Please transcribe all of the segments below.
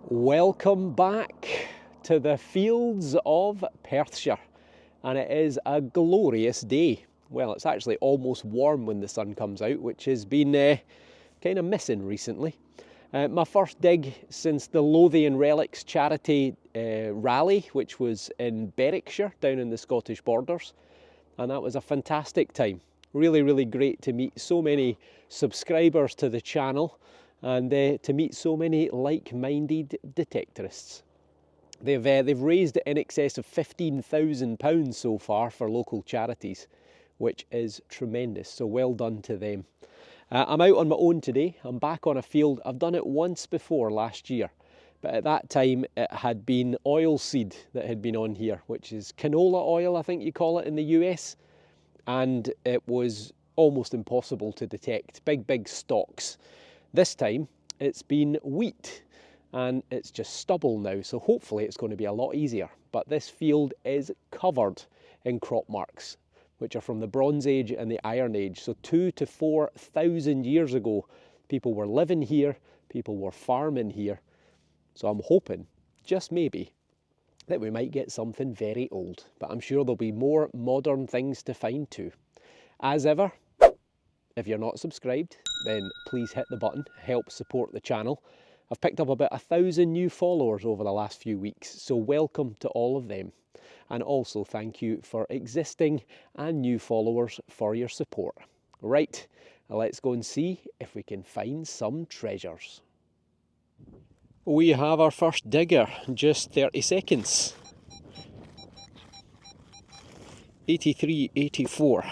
Welcome back to the fields of Perthshire, and it is a glorious day. Well, it's actually almost warm when the sun comes out, which has been kind of missing recently. My first dig since the Lothian Relics charity rally, which was in Berwickshire, down in the Scottish borders, and that was a fantastic time. Really great to meet so many subscribers to the channel and to meet so many like-minded detectorists. They've raised in excess of £15,000 so far for local charities, which is tremendous, so well done to them. I'm out on my own today. I'm back on a field. I've done it once before last year, but at that time it had been oilseed that had been on here, which is canola oil, I think you call it in the US, and it was almost impossible to detect. Big stalks. This time it's been wheat and it's just stubble now, so hopefully it's going to be a lot easier. But this field is covered in crop marks, which are from the Bronze Age and the Iron Age. So 2,000 to 4,000 years ago, people were living here, people were farming here. So I'm hoping, just maybe, that we might get something very old. But I'm sure there'll be more modern things to find too. As ever, if you're not subscribed, then please hit the button, help support the channel. I've picked up about 1,000 new followers over the last few weeks, so welcome to all of them. And also thank you for existing and new followers for your support. Right, let's go and see if we can find some treasures. We have our first digger, just 30 seconds. 83, 84.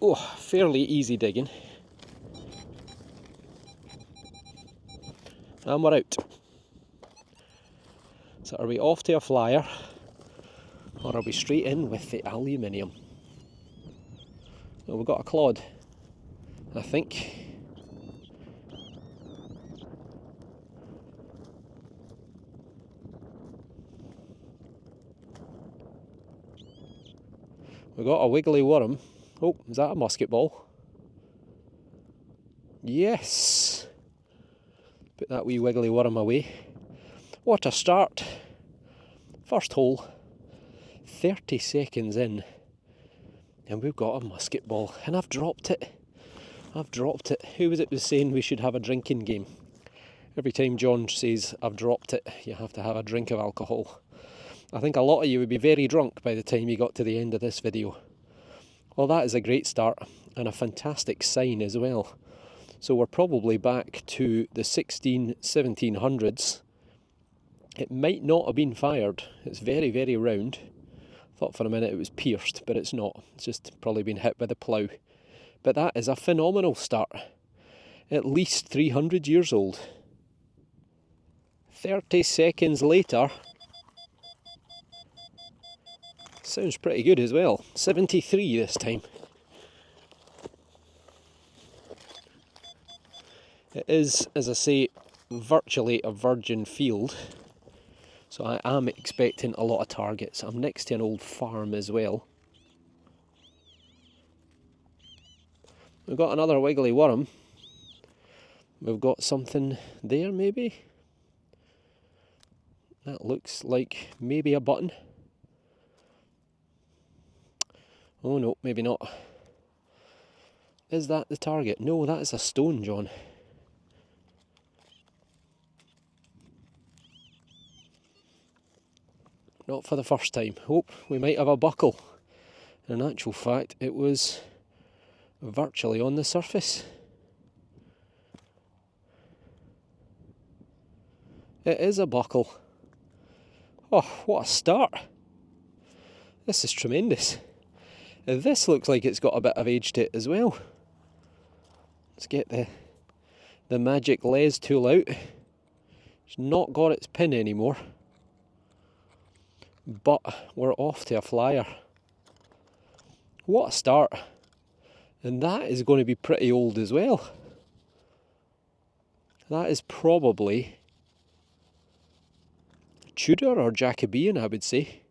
Oh, fairly easy digging. And we're out. So are we off to a flyer, or are we straight in with the aluminium? Well, we've got a clod, I think. We've got a wiggly worm. Oh, is that a musket ball? Yes! Put that wee wiggly worm away. What a start! First hole, 30 seconds in, and we've got a musket ball, and I've dropped it. Who was it was saying we should have a drinking game? Every time John says I've dropped it, you have to have a drink of alcohol. I think a lot of you would be very drunk by the time you got to the end of this video. Well, that is a great start, and a fantastic sign as well. So we're probably back to the 1700s. It might not have been fired. It's very round. Thought for a minute it was pierced, but it's not. It's just probably been hit by the plough. But that is a phenomenal start. At least 300 years old. 30 seconds later. Sounds pretty good as well. 73 this time. It is, as I say, virtually a virgin field, so I am expecting a lot of targets. I'm next to an old farm as well. We've got another wiggly worm. We've got something there maybe. That looks like maybe a button. Oh no, maybe not. Is that the target? No, that is a stone, John. Not for the first time. Oh, we might have a buckle. In actual fact, it was virtually on the surface. It is a buckle. Oh, what a start. This is tremendous. This looks like it's got a bit of age to it as well. Let's get the magic les tool out. It's not got its pin anymore. But we're off to a flyer. What a start. And that is going to be pretty old as well. That is probably Tudor or Jacobean, I would say.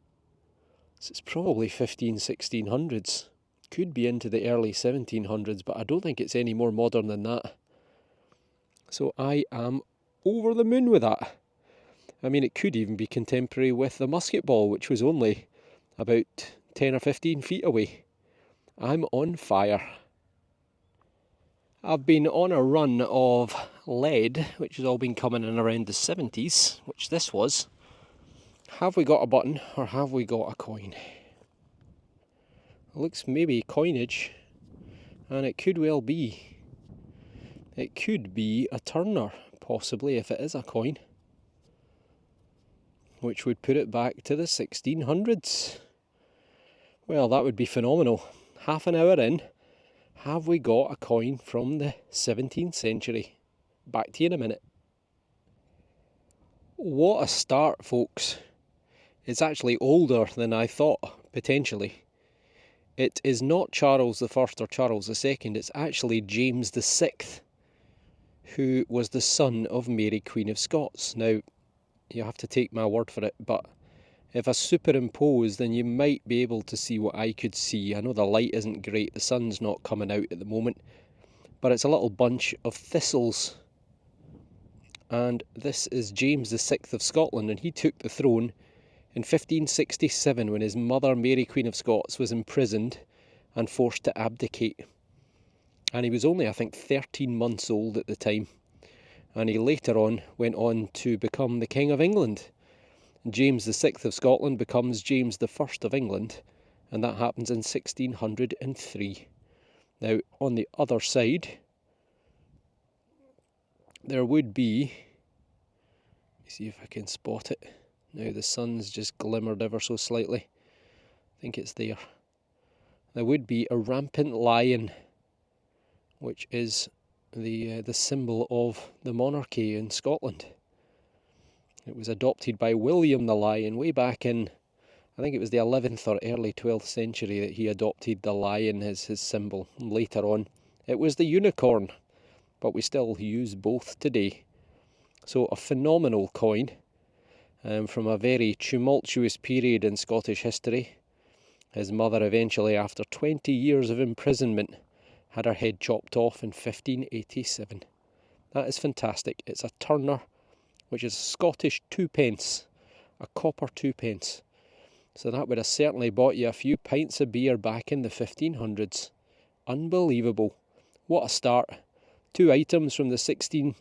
So it's probably 1600s. Could be into the early 1700s, but I don't think it's any more modern than that. So I am over the moon with that. I mean, it could even be contemporary with the musket ball, which was only about 10 or 15 feet away. I'm on fire. I've been on a run of lead, which has all been coming in around the 70s, which this was. Have we got a button, or have we got a coin? It looks maybe coinage, and it could well be. It could be a turner, possibly, if it is a coin, which would put it back to the 1600s. Well, that would be phenomenal. Half an hour in, have we got a coin from the 17th century? Back to you in a minute. What a start, folks. It's actually older than I thought, potentially. It is not Charles I or Charles II, it's actually James VI, who was the son of Mary, Queen of Scots. Now, you have to take my word for it, but if I superimpose, then you might be able to see what I could see. I know the light isn't great, the sun's not coming out at the moment, but it's a little bunch of thistles. And this is James VI of Scotland, and he took the throne in 1567 when his mother, Mary, Queen of Scots, was imprisoned and forced to abdicate. And he was only, I think, 13 months old at the time. And he later on went on to become the King of England. James VI of Scotland becomes James I of England, and that happens in 1603. Now, on the other side, there would be, let me see if I can spot it. Now the sun's just glimmered ever so slightly. I think it's there. There would be a rampant lion, which is the symbol of the monarchy in Scotland. It was adopted by William the Lion way back in, I think it was the 11th or early 12th century that he adopted the lion as his symbol. And later on, it was the unicorn, but we still use both today. So a phenomenal coin. From a very tumultuous period in Scottish history. His mother eventually, after 20 years of imprisonment, had her head chopped off in 1587. That is fantastic. It's a turner, which is a Scottish 2p, a copper 2p. So that would have certainly bought you a few pints of beer back in the 1500s. Unbelievable. What a start. 2 items from the 16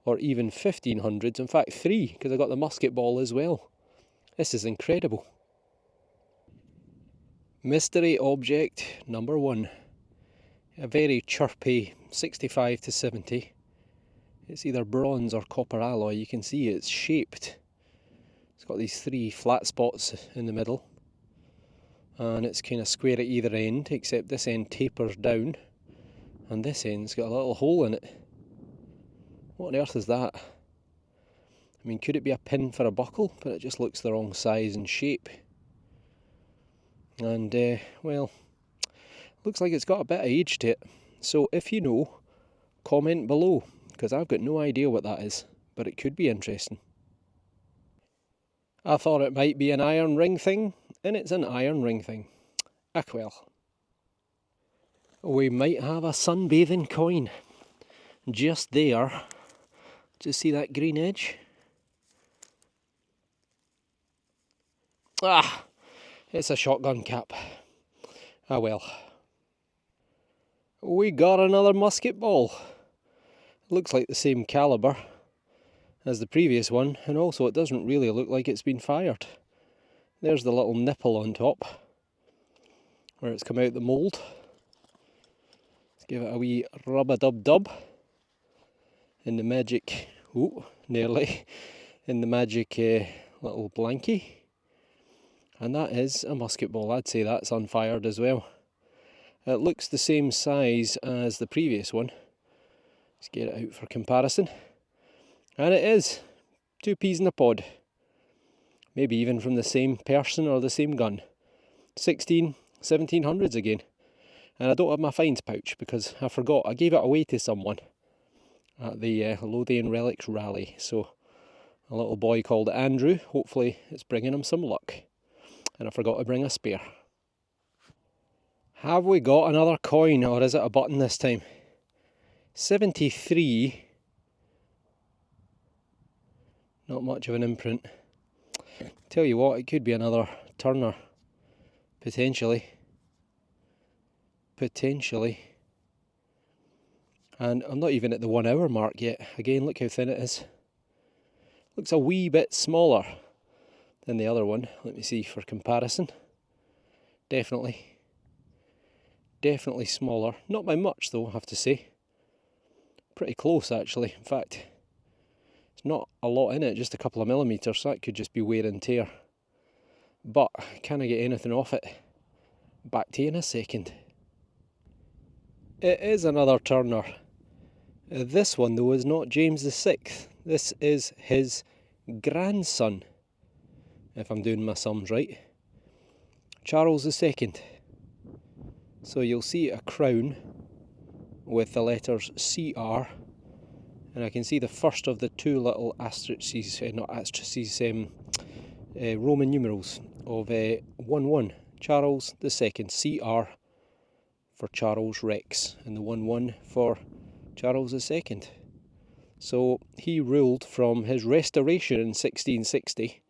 or even 1500s, in fact 3, because I got the musket ball as well. This is incredible. Mystery object number 1. A very chirpy 65 to 70. It's either bronze or copper alloy. You can see it's shaped. It's got these 3 flat spots in the middle. And it's kind of square at either end, except this end tapers down. And this end's got a little hole in it. What on earth is that? I mean, could it be a pin for a buckle? But it just looks the wrong size and shape. And, well, looks like it's got a bit of age to it. So if you know, comment below, because I've got no idea what that is, but it could be interesting. I thought it might be an iron ring thing, and it's an iron ring thing. Ah, well. We might have a sunbathing coin. Just there. Just see that green edge? Ah! It's a shotgun cap. Ah well. We got another musket ball. Looks like the same calibre as the previous one, and also it doesn't really look like it's been fired. There's the little nipple on top, where it's come out the mould. Let's give it a wee rub-a-dub-dub. In the magic, nearly, in the magic little blankie. And that is a musket ball. I'd say that's unfired as well. It looks the same size as the previous one. Let's get it out for comparison. And it is 2 peas in a pod. Maybe even from the same person or the same gun. 1700s again. And I don't have my finds pouch because I forgot. I gave it away to someone at the Lothian Relics rally. So a little boy called Andrew, hopefully it's bringing him some luck. And I forgot to bring a spare. Have we got another coin, or is it a button this time? 73 Not much of an imprint. Tell you what, it could be another turner. Potentially. And I'm not even at the 1 hour mark yet. Again, look how thin it is. Looks a wee bit smaller than the other one. Let me see for comparison. Definitely smaller. Not by much though, I have to say. Pretty close actually. In fact, it's not a lot in it, just a couple of millimetres. That could just be wear and tear. But can I get anything off it? Back to you in a second. It is another turner. This one though is not James VI. This is his grandson, if I'm doing my sums right. Charles II. So you'll see a crown with the letters CR, and I can see the first of the two little asterisks, Roman numerals of 11. Charles II, CR for Charles Rex, and the 11 for Charles II. So he ruled from his restoration in 1660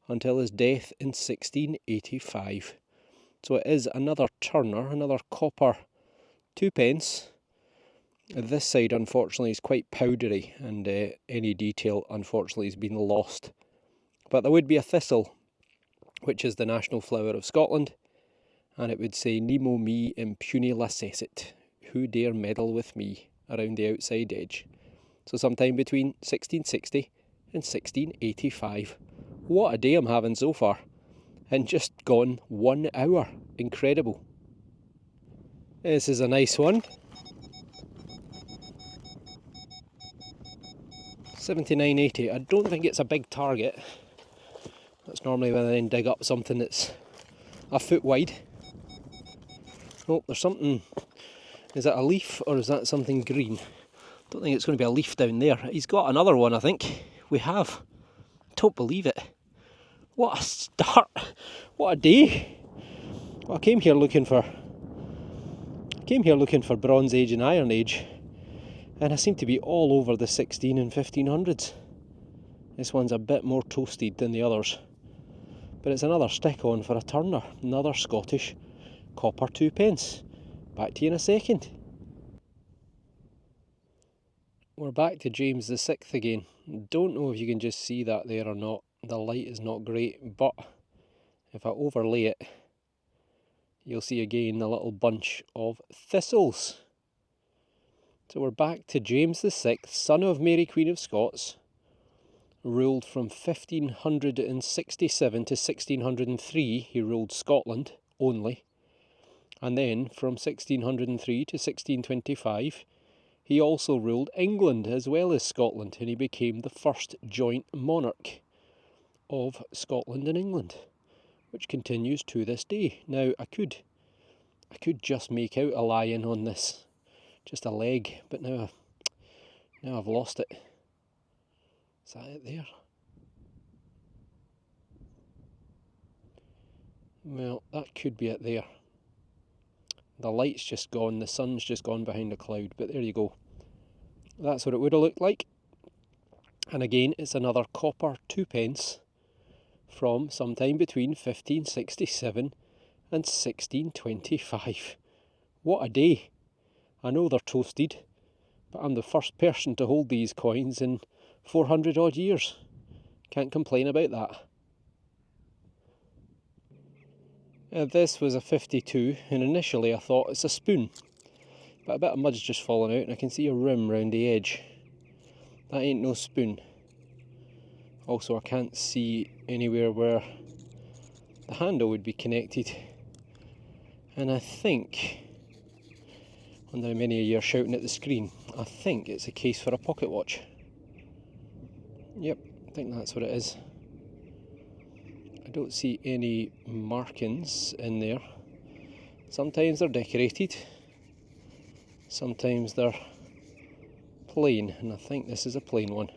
until his death in 1685. So it is another turner, another copper 2p. This side unfortunately is quite powdery, and any detail unfortunately has been lost. But there would be a thistle, which is the national flower of Scotland, and it would say Nemo me impune lacessit, who dare meddle with me, around the outside edge. So sometime between 1660 and 1685. What a day I'm having so far, and just gone 1 hour. Incredible. This is a nice one. 79.80. I don't think it's a big target. That's normally when I then dig up something that's a foot wide. Oh, there's something. Is that a leaf or is that something green? Don't think it's going to be a leaf down there. He's got another one, I think. We have. Don't believe it. What a start. What a day. Well, I came here looking for Bronze Age and Iron Age, and I seem to be all over the 16 and 1500s. This one's a bit more toasted than the others, but it's another stick on for a turner, another Scottish copper 2p. Back to you in a second. We're back to James VI again. Don't know if you can just see that there or not. The light is not great, but if I overlay it, you'll see again a little bunch of thistles. So we're back to James VI, son of Mary Queen of Scots, ruled from 1567 to 1603. He ruled Scotland only, and then from 1603 to 1625 he also ruled England as well as Scotland, and he became the first joint monarch of Scotland and England, which continues to this day. Now I could just make out a lion on this, just a leg, but now I've lost it. Is that it there? Well, that could be it there. The light's just gone, the sun's just gone behind a cloud, but there you go. That's what it would have looked like. And again, it's another copper 2p from sometime between 1567 and 1625. What a day. I know they're toasted, but I'm the first person to hold these coins in 400 odd years. Can't complain about that. This was a 52, and initially I thought it's a spoon, but a bit of mud's just fallen out and I can see a rim round the edge. That ain't no spoon. Also, I can't see anywhere where the handle would be connected, and I think, under many a year shouting at the screen, I think it's a case for a pocket watch. Yep, I think that's what it is. I don't see any markings in there. Sometimes they're decorated, sometimes they're plain, and I think this is a plain one.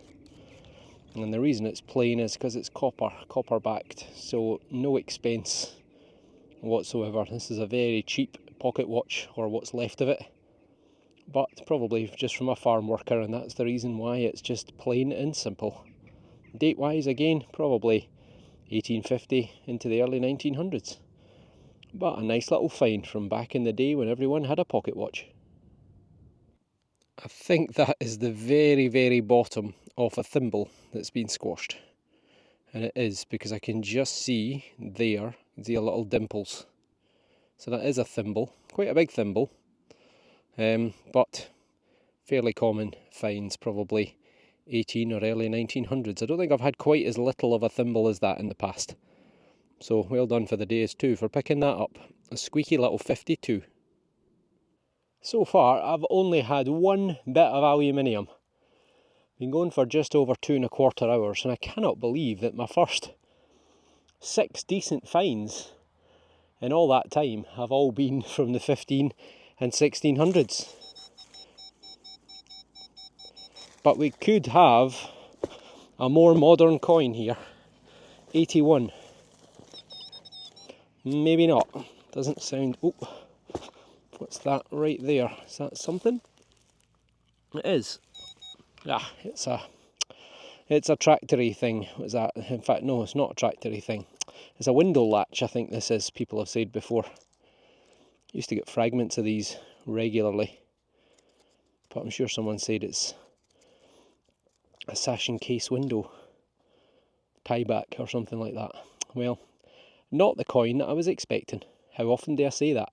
And the reason it's plain is because it's copper backed, so no expense whatsoever. This is a very cheap pocket watch, or what's left of it, but probably just from a farm worker, and that's the reason why it's just plain and simple. Date-wise, again, probably 1850 into the early 1900s. But a nice little find from back in the day when everyone had a pocket watch. I think that is the very, very bottom of a thimble that's been squashed. And it is, because I can just see there, the little dimples. So that is a thimble, quite a big thimble, but fairly common finds, probably 18 or early 1900s. I don't think I've had quite as little of a thimble as that in the past. So well done for the Deus too for picking that up. A squeaky little 52. So far I've only had one bit of aluminium. Been going for just over 2¼ hours, and I cannot believe that my first 6 decent finds in all that time have all been from the 15 and 1600s. But we could have a more modern coin here. 81. Maybe not. Doesn't sound... Oh, what's that right there? Is that something? It is. Ah, it's a tractory thing. What is that? In fact, no, it's not a tractory thing. It's a window latch, I think this is, people have said before. Used to get fragments of these regularly, but I'm sure someone said it's a sash and case window tie back or something like that. Well, not the coin that I was expecting. How often do I say that?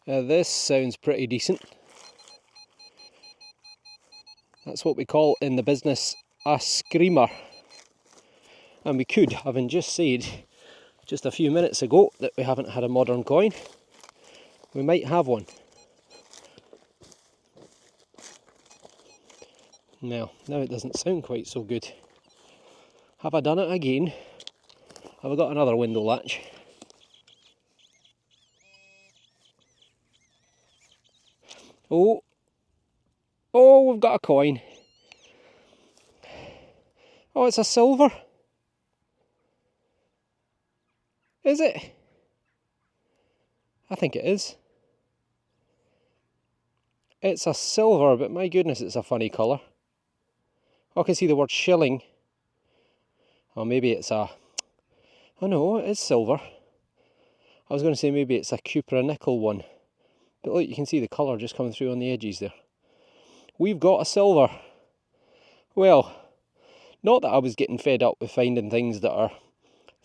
This sounds pretty decent. That's what we call in the business a screamer. And we could, having just said just a few minutes ago that we haven't had a modern coin, we might have one. Now it doesn't sound quite so good. Have I done it again? Have I got another window latch? Oh, we've got a coin. Oh, it's a silver. Is it? I think it is. It's a silver, but my goodness, it's a funny colour. Oh, I can see the word shilling. Or maybe it's a... Oh no, it is silver. I was going to say maybe it's a cupra nickel one. But look, you can see the colour just coming through on the edges there. We've got a silver. Well, not that I was getting fed up with finding things that are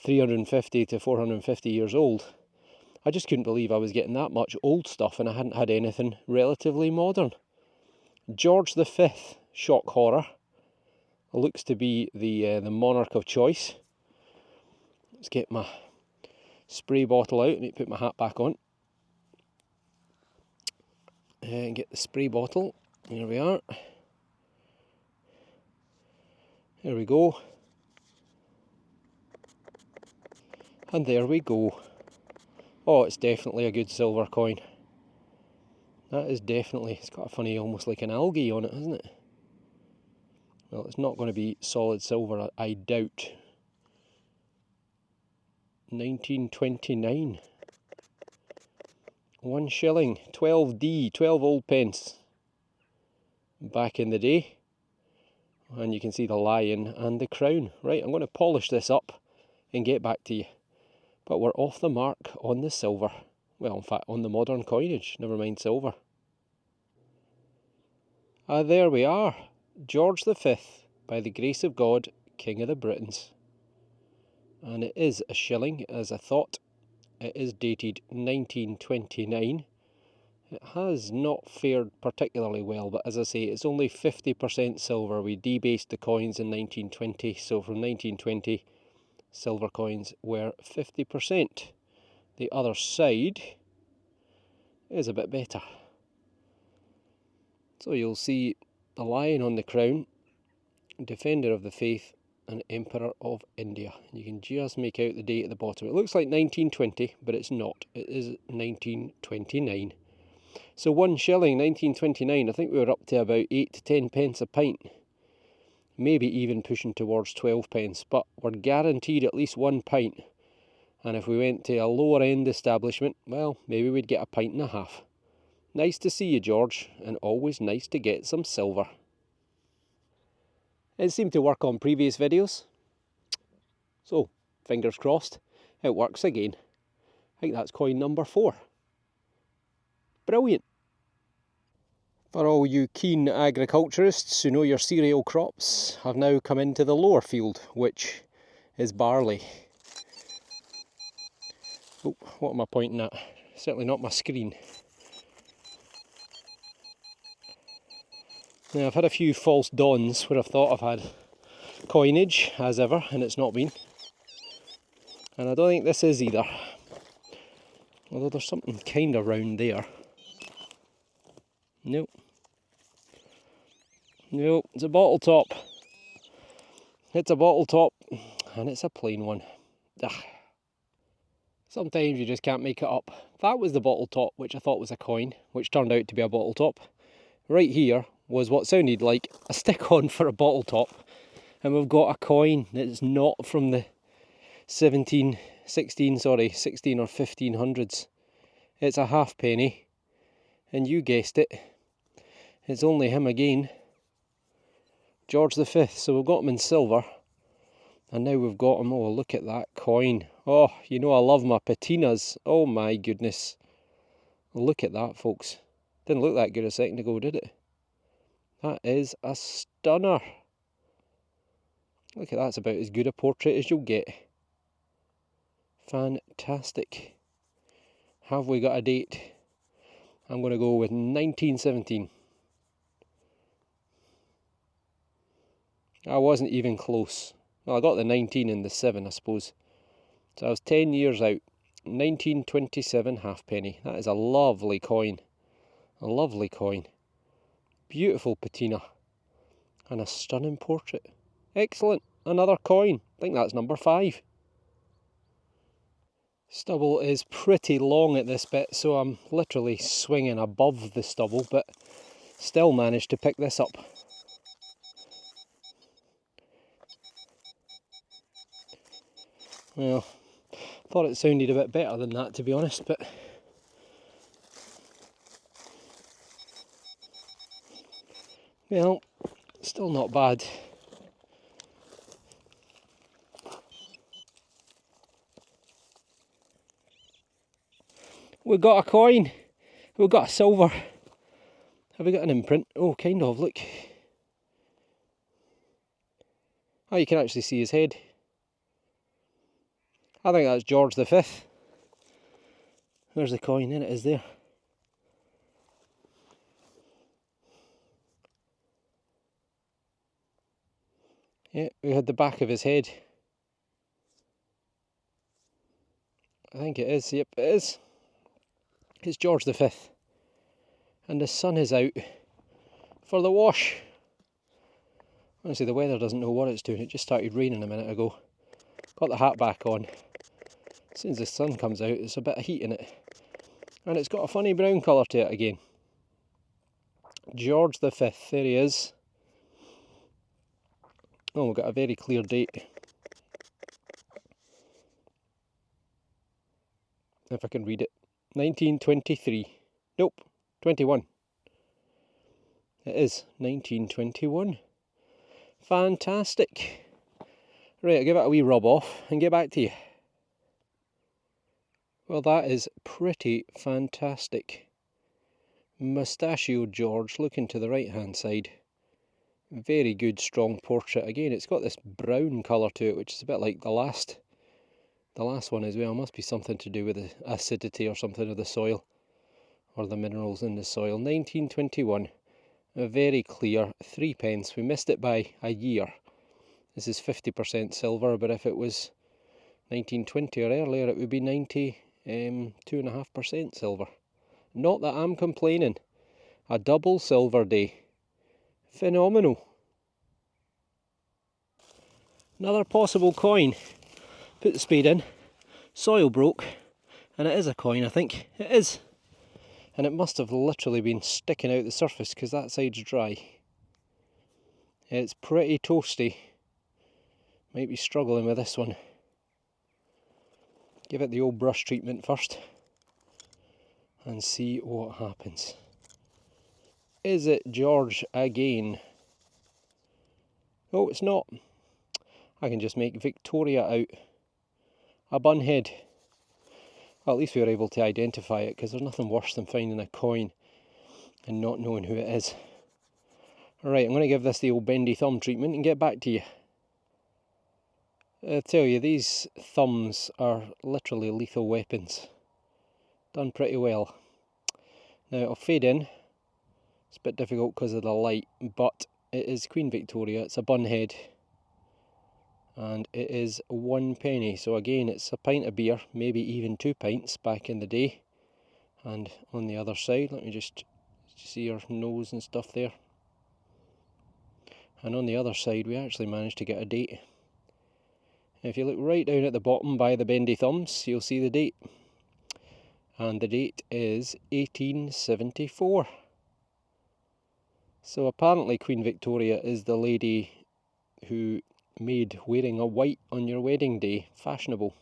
350 to 450 years old. I just couldn't believe I was getting that much old stuff and I hadn't had anything relatively modern. George V, shock horror. Looks to be the monarch of choice. Let's get my spray bottle out and put my hat back on. And get the spray bottle. There we are. There we go. And there we go. Oh, it's definitely a good silver coin. That is definitely, it's got a funny, almost like an algae on it, hasn't it? Well, it's not going to be solid silver, I doubt. 1929. 1 shilling, 12D, 12 old pence. Back in the day. And you can see the lion and the crown. Right, I'm going to polish this up and get back to you. But we're off the mark on the silver. Well, in fact, on the modern coinage, never mind silver. There we are. George V, by the grace of God, King of the Britons. And it is a shilling, as I thought. It is dated 1929. It has not fared particularly well, but as I say, it's only 50% silver. We debased the coins in 1920, so from 1920, silver coins were 50%. The other side is a bit better. So you'll see the lion on the crown, defender of the faith, and Emperor of India. You can just make out the date at the bottom. It looks like 1920, but it's not. It is 1929. So 1 shilling, 1929, I think we were up to about 8 to 10 pence a pint. Maybe even pushing towards 12 pence, but we're guaranteed at least 1 pint. And if we went to a lower end establishment, well, maybe we'd get a pint and a half. Nice to see you, George, and always nice to get some silver. It seemed to work on previous videos, so fingers crossed it works again. I think that's coin number 4. Brilliant. For all you keen agriculturists who know your cereal crops have now come into the lower field, which is barley. Oh, what am I pointing at? Certainly not my screen. Now, I've had a few false dawns where I've thought I've had coinage, as ever, and it's not been. And I don't think this is either. Although there's something kind of round there. Nope. Nope, it's a bottle top. It's a bottle top, and it's a plain one. Ugh. Sometimes you just can't make it up. That was the bottle top, which I thought was a coin, which turned out to be a bottle top. Right here was what sounded like a stick-on for a bottle top, and we've got a coin that's not from the 16 or 1500s. It's a halfpenny, and you guessed it, it's only him again. George V. So we've got him in silver, and now we've got him. Oh, look at that coin. Oh, you know I love my patinas. Oh my goodness. Look at that, folks. Didn't look that good a second ago, did it? That is a stunner. Look at that, that's about as good a portrait as you'll get. Fantastic. Have we got a date? I'm going to go with 1917. I wasn't even close. Well, I got the 19 and the 7, I suppose. So I was 10 years out. 1927 halfpenny. That is a lovely coin. A lovely coin. Beautiful patina. And a stunning portrait. Excellent. Another coin. I think that's number 5. Stubble is pretty long at this bit, so I'm literally swinging above the stubble, but still managed to pick this up. Well, thought it sounded a bit better than that, to be honest, but well, still not bad. We've got a coin. We've got a silver. Have we got an imprint? Oh, kind of, look. Oh, you can actually see his head. I think that's George V. There's the coin, and it is there. Yeah, we had the back of his head. I think it is, yep, it is. It's George V. And the sun is out for the wash. Honestly, the weather doesn't know what it's doing. It just started raining a minute ago. Got the hat back on. As soon as the sun comes out, there's a bit of heat in it. And it's got a funny brown colour to it again. George V, there he is. Oh, we've got a very clear date. If I can read it. 1923. Nope, 21. It is 1921. Fantastic. Right, I'll give it a wee rub off and get back to you. Well, that is pretty fantastic. Mustachioed George, looking to the right hand side. Very good, strong portrait. Again, it's got this brown colour to it, which is a bit like the last one as well. Must be something to do with the acidity or something of the soil, or the minerals in the soil. 1921. A very clear 3p. We missed it by a year. This is 50% silver, but if it was 1920 or earlier, it would be 92.5% silver. Not that I'm complaining. A double silver day. Phenomenal. Another possible coin. Put the spade in. Soil broke. And it is a coin, I think. It is. And it must have literally been sticking out the surface because that side's dry. It's pretty toasty. Might be struggling with this one. Give it the old brush treatment first and see what happens. Is it George again? Oh, it's not. I can just make Victoria out. A bunhead. Well, at least we were able to identify it, because there's nothing worse than finding a coin and not knowing who it is. Alright, I'm going to give this the old bendy thumb treatment and get back to you. I tell you, these thumbs are literally lethal weapons. Done pretty well. Now it'll fade in. It's a bit difficult because of the light, but it is Queen Victoria. It's a bunhead. And it is 1 penny. So again, it's a pint of beer, maybe even 2 pints back in the day. And on the other side, let me just see her nose and stuff there. And on the other side, we actually managed to get a date. If you look right down at the bottom by the bendy thumbs, you'll see the date. And the date is 1874. So apparently Queen Victoria is the lady who made wearing a white on your wedding day fashionable.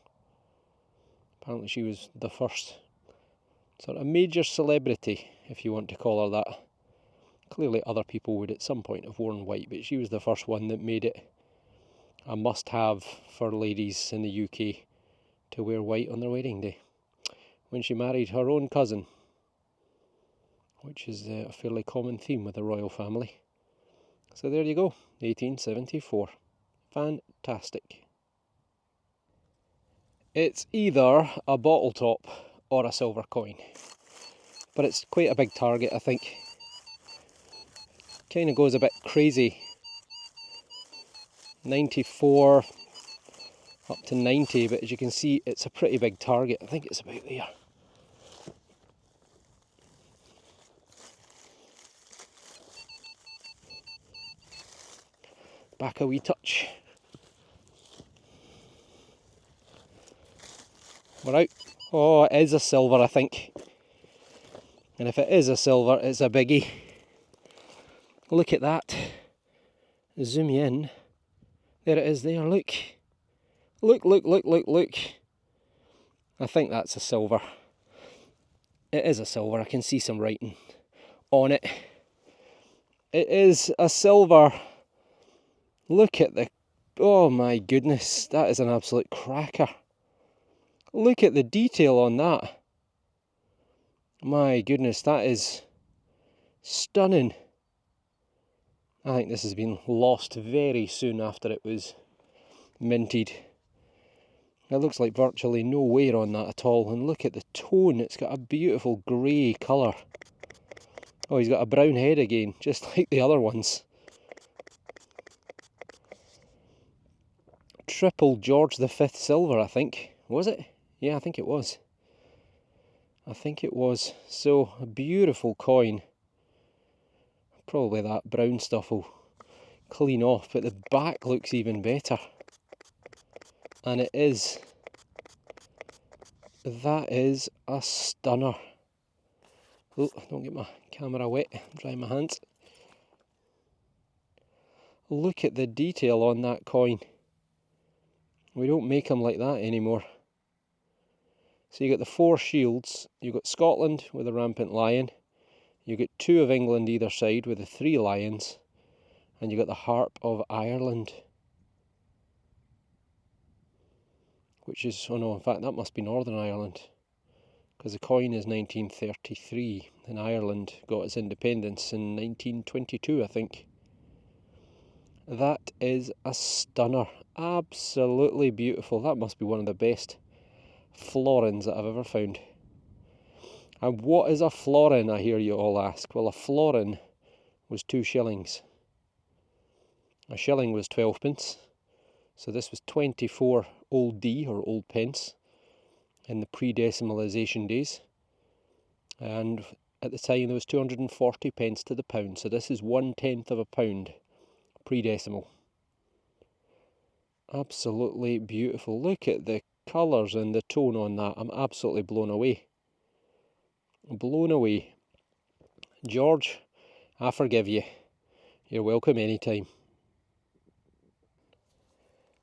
Apparently she was the first sort of major celebrity, if you want to call her that. Clearly other people would at some point have worn white, but she was the first one that made it a must-have for ladies in the UK to wear white on their wedding day, when she married her own cousin, which is a fairly common theme with the royal family. So there you go, 1874. Fantastic. It's either a bottle top or a silver coin, but it's quite a big target, I think. Kind of goes a bit crazy. 94 up to 90, but as you can see, it's a pretty big target. I think it's about there. Back a wee touch. We're out. Oh, it is a silver, I think. And if it is a silver, it's a biggie. Look at that. Zoom you in. There it is there, look. Look, look, look, look, look. I think that's a silver. It is a silver, I can see some writing on it. It is a silver. Look at the... oh my goodness, that is an absolute cracker. Look at the detail on that. My goodness, that is stunning. I think this has been lost very soon after it was minted. It looks like virtually no wear on that at all. And look at the tone, it's got a beautiful grey colour. Oh, he's got a brown head again, just like the other ones. Triple George V silver, I think. Was it? Yeah, I think it was. I think it was. So, a beautiful coin. Probably that brown stuff will clean off, but the back looks even better. And it is. That is a stunner. Oh, don't get my camera wet, I'm drying my hands. Look at the detail on that coin. We don't make them like that anymore. So you got the 4 shields, you've got Scotland with a rampant lion, you got 2 of England either side with the 3 lions, and you got the harp of Ireland. Which is, oh no, in fact that must be Northern Ireland, because the coin is 1933 and Ireland got its independence in 1922, I think. That is a stunner, absolutely beautiful. That must be one of the best florins that I've ever found. And what is a florin, I hear you all ask? Well, a florin was 2 shillings. A shilling was 12 pence. So this was 24 old D, or old pence, in the pre-decimalisation days. And at the time there was 240 pence to the pound. So this is 1/10 of a pound, pre-decimal. Absolutely beautiful. Look at the colours and the tone on that. I'm absolutely blown away. Blown away. George, I forgive you. You're welcome anytime.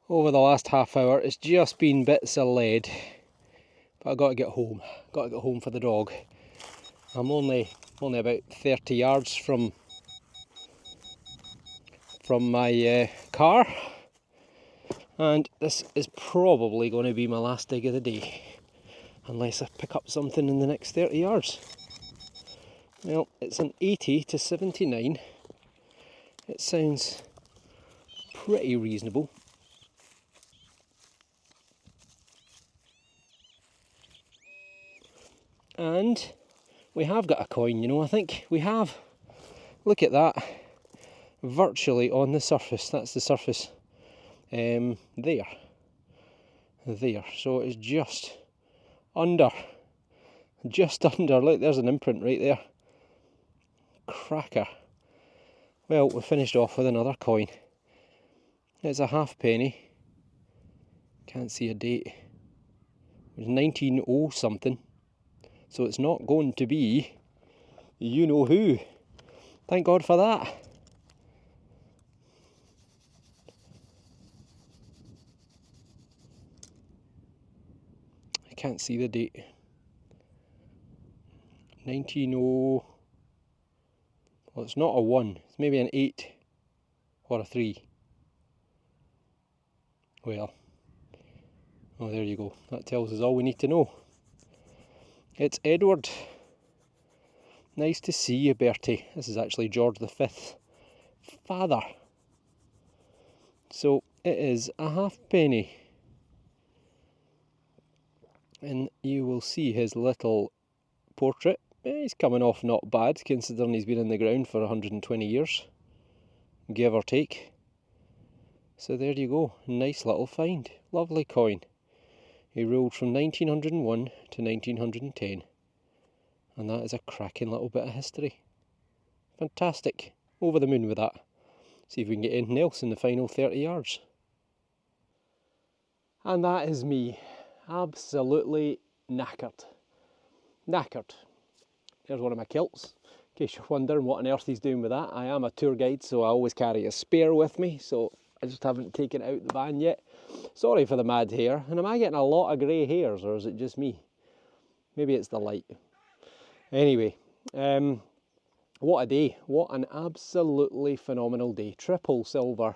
Over the last half hour, it's just been bits of lead. But I've got to get home. Got to get home for the dog. I'm only about 30 yards from from my car, and this is probably going to be my last dig of the day, unless I pick up something in the next 30 yards. Well, it's an 80 to 79. It sounds pretty reasonable. And we have got a coin, you know, I think we have. Look at that. Virtually on the surface. That's the surface. There. So it's just under. Look, there's an imprint right there. Cracker. Well, we finished off with another coin. It's a halfpenny. Can't see a date. It was 1900 something. So it's not going to be you know who. Thank God for that. I can't see the date. 190. Well, it's not a 1. It's maybe an 8 or a 3. Well, oh, there you go. That tells us all we need to know. It's Edward. Nice to see you, Bertie. This is actually George V's father. So it is a halfpenny. And you will see his little portrait. He's coming off not bad, considering he's been in the ground for 120 years. Give or take. So there you go. Nice little find. Lovely coin. He ruled from 1901 to 1910. And that is a cracking little bit of history. Fantastic. Over the moon with that. See if we can get anything else in the final 30 yards. And that is me. Absolutely knackered. Knackered. There's one of my kilts. In case you're wondering what on earth he's doing with that. I am a tour guide, so I always carry a spare with me. So I just haven't taken it out the van yet. Sorry for the mad hair. And am I getting a lot of grey hairs, or is it just me? Maybe it's the light. Anyway, what a day. What an absolutely phenomenal day. Triple silver.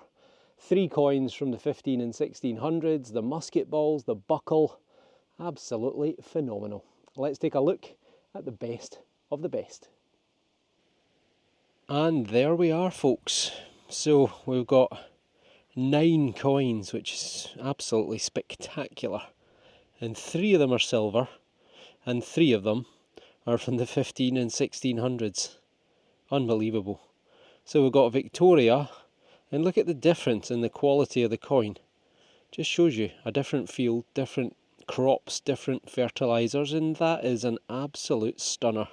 3 coins from the 15 and 1600s. The musket balls, the buckle. Absolutely phenomenal. Let's take a look at the best of the best. And there we are, folks. So we've got 9 coins, which is absolutely spectacular. And 3 of them are silver, and 3 of them are from the 15 and 1600s. Unbelievable. So we've got Victoria, and look at the difference in the quality of the coin. Just shows you a different field, different crops, different fertilisers, and that is an absolute stunner.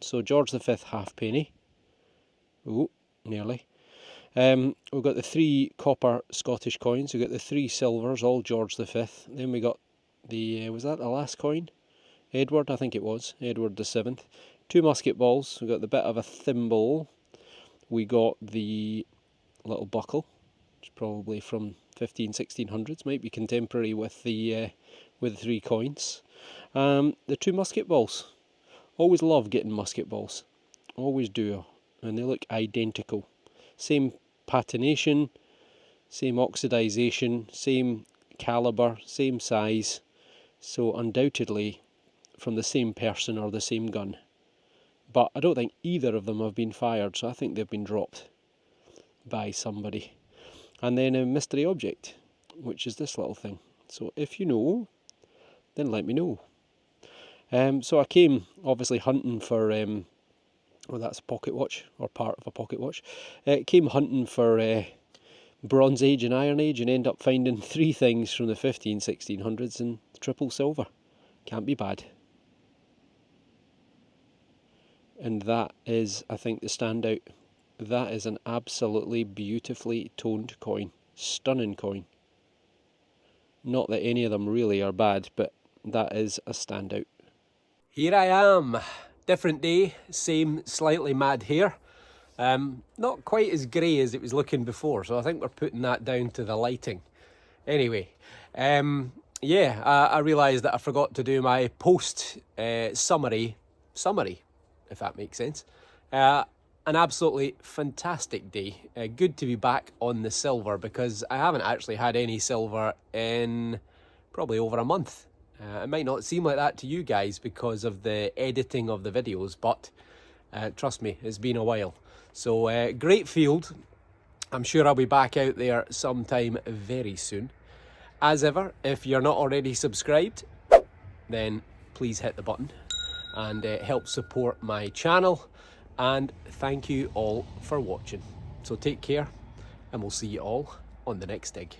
So George V halfpenny. Oh, nearly. We've got the 3 copper Scottish coins. We've got the 3 silvers, all George V. Then we got the, was that the last coin? Edward, I think it was. Edward VII. 2 musket balls. We've got the bit of a thimble. We got the little buckle, which is probably from 1600s. Might be contemporary with the 3 coins. The 2 musket balls. Always love getting musket balls. Always do. And they look identical. Same patination, same oxidization, same caliber, same size. So undoubtedly from the same person or the same gun. But I don't think either of them have been fired, so I think they've been dropped by somebody. And then a mystery object, which is this little thing. So if you know, then let me know. So I came obviously hunting for, well, that's a pocket watch, or part of a pocket watch. Came hunting for Bronze Age and Iron Age, and end up finding 3 things from the 1600s and triple silver. Can't be bad. And that is, I think, the standout. That is an absolutely beautifully toned coin. Stunning coin. Not that any of them really are bad, but that is a standout. Here I am. Different day, same slightly mad hair. Not quite as grey as it was looking before, so I think we're putting that down to the lighting. Anyway, yeah, I realised that I forgot to do my post summary, if that makes sense. an absolutely fantastic day. Good to be back on the silver, because I haven't actually had any silver in probably over a month. It might not seem like that to you guys because of the editing of the videos, but trust me, it's been a while. So great field. I'm sure I'll be back out there sometime very soon. As ever, if you're not already subscribed, then please hit the button and help support my channel. And thank you all for watching. So take care, and we'll see you all on the next dig.